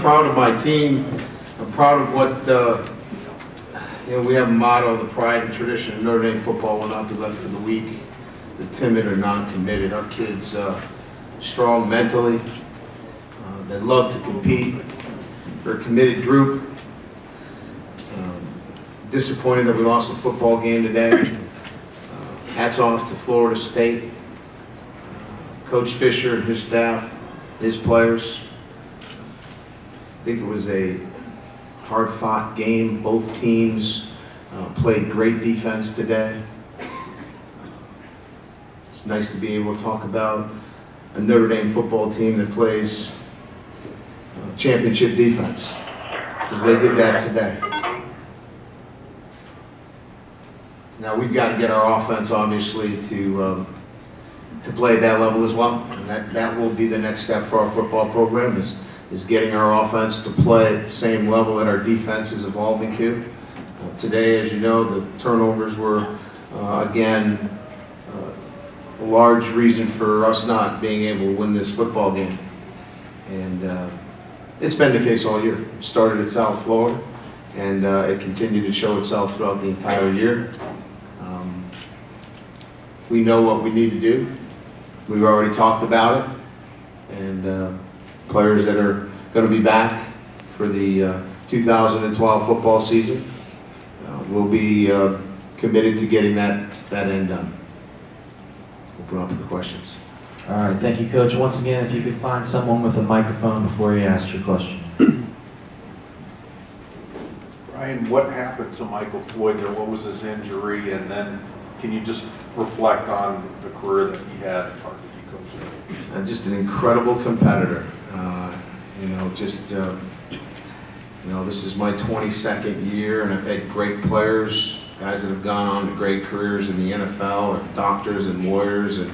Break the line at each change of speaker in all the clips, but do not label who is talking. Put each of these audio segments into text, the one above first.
proud of my team. I'm proud of what, we have a motto, the pride and tradition of Notre Dame football will not be left to the weak, the timid or non-committed. Our kids strong mentally, they love to compete. They're a committed group. Disappointed that we lost the football game today. Hats off to Florida State, Coach Fisher and his staff, his players. I think it was a hard-fought game. Both teams played great defense today. It's nice to be able to talk about a Notre Dame football team that plays championship defense, because they did that today. Now we've got to get our offense, obviously, to play at that level as well, and that will be the next step for our football program, is getting our offense to play at the same level that our defense is evolving to. Today, as you know, the turnovers were, again, a large reason for us not being able to win this football game. And it's been the case all year. It started at South Florida, and it continued to show itself throughout the entire year. We know what we need to do. We've already talked about it. And players that are going to be back for the 2012 football season will be committed to getting that end done. Open up to the questions.
All right, thank you, Coach. Once again, if you could find someone with a microphone before you ask your question.
Brian, what happened to Michael Floyd there? What was his injury? And then can you just reflect on the career that he had at Notre Dame?
Just an incredible competitor. This is my 22nd year, and I've had great players, guys that have gone on to great careers in the NFL, or doctors and lawyers, and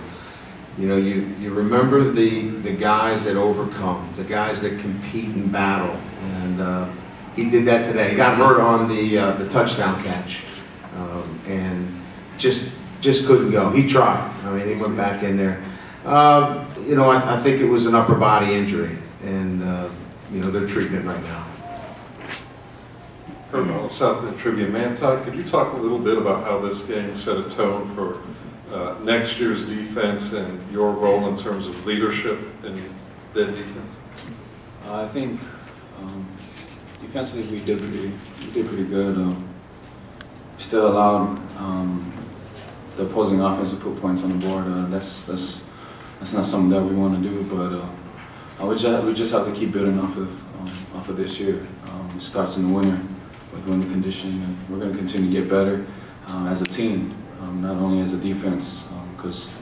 you remember the guys that overcome, the guys that compete in battle, and he did that today. He got hurt on the touchdown catch, and just couldn't go. He tried. I mean, he went back in there. I think it was an upper body injury, and they're treating it right now.
Colonel South the Tribune Manti, could you talk a little bit about how this game set a tone for next year's defense and your role in terms of leadership in their defense?
I think defensively we did pretty good. We still allowed the opposing offense to put points on the board. That's not something that we want to do, but we just have to keep building off of this year. It starts in the winter with winter conditioning, and we're going to continue to get better as a team, not only as a defense, because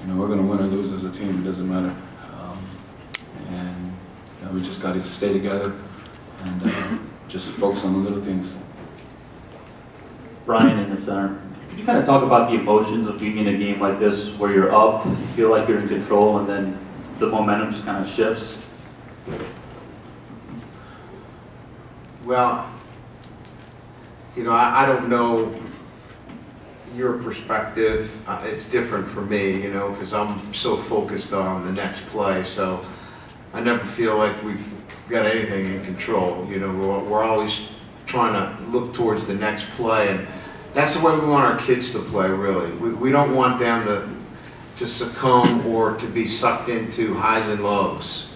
we're going to win or lose as a team. It doesn't matter, and we just got to stay together and just focus on the little things.
Brian in the center. Could you kind of talk about the emotions of being in a game like this, where you're up, you feel like you're in control, and then the momentum just kind of shifts?
Well, I don't know your perspective. It's different for me, because I'm so focused on the next play. So I never feel like we've got anything in control. We're always trying to look towards the next play, and that's the way we want our kids to play, really. We don't want them to succumb or to be sucked into highs and lows.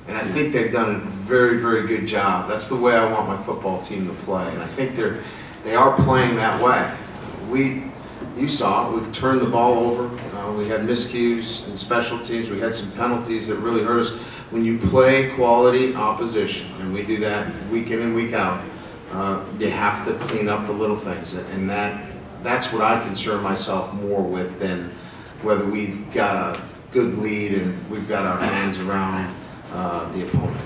And I think they've done a very, very good job. That's the way I want my football team to play, and I think they are playing that way. You saw it, we've turned the ball over. We had miscues in special teams. We had some penalties that really hurt us. When you play quality opposition, and we do that week in and week out, you have to clean up the little things, and that's what I concern myself more with than whether we've got a good lead and we've got our hands around the opponent.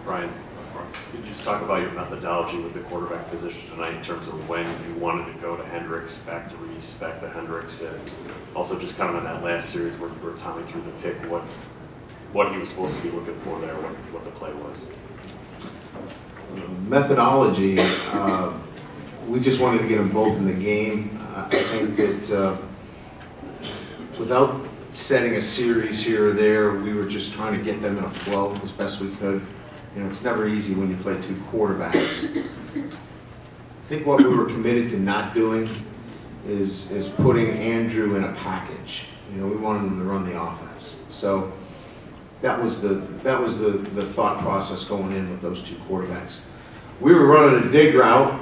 Brian, could you just talk about your methodology with the quarterback position tonight in terms of when you wanted to go to Hendricks, back to Reese, back to Hendricks, and also just kind of in that last series where you were timing through the pick, what he was supposed to be looking for there, what the play was?
Methodology, we just wanted to get them both in the game. I think that without setting a series here or there. We were just trying to get them in a flow as best we could. You know, it's never easy when you play two quarterbacks. I think what we were committed to not doing is putting Andrew in a package. You know, we wanted him to run the offense. So that was the thought process going in with those two quarterbacks. We were running a dig route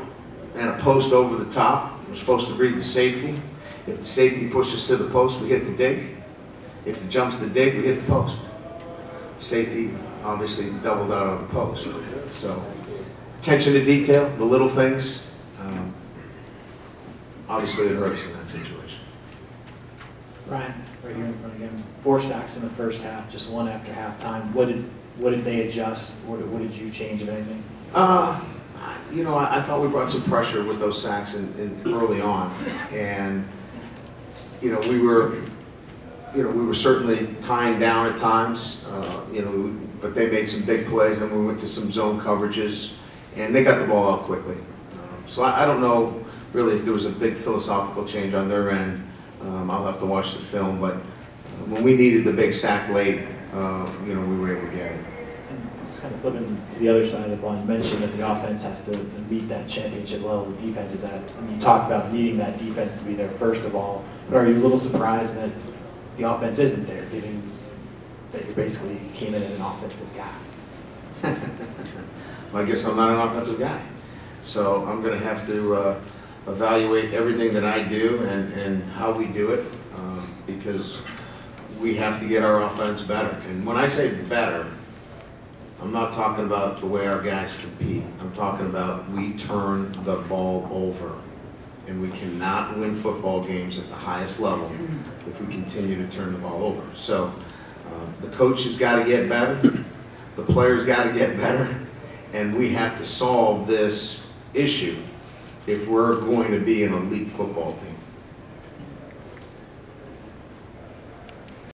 and a post over the top. We're supposed to read the safety. If the safety pushes to the post, we hit the dig. If it jumps the dig, we hit the post. Safety obviously doubled out on the post. So attention to detail, the little things, obviously it hurt us in that situation.
Ryan, right here in front of him, 4 sacks in the first half, just 1 after halftime. What did they adjust? What did you change, if anything?
You know, I thought we brought some pressure with those sacks in early on, and you know, we were certainly tying down at times. You know, but they made some big plays. Then we went to some zone coverages, and they got the ball out quickly. So I don't know really if there was a big philosophical change on their end. I'll have to watch the film, but when we needed the big sack late, you know, we were able to get it.
And just kind of flipping to the other side of the ball, you mentioned that the offense has to meet that championship level the defense is at. I mean, you talked about needing that defense to be there first of all, but are you a little surprised that the offense isn't there, given that you basically came in as an offensive guy?
Well, I guess I'm not an offensive guy. So I'm going to have to evaluate everything that I do and how we do it, because we have to get our offense better. And when I say better, I'm not talking about the way our guys compete. I'm talking about we turn the ball over. And we cannot win football games at the highest level if we continue to turn the ball over. So the coach has got to get better, the players got to get better, and we have to solve this issue if we're going to be an elite football team.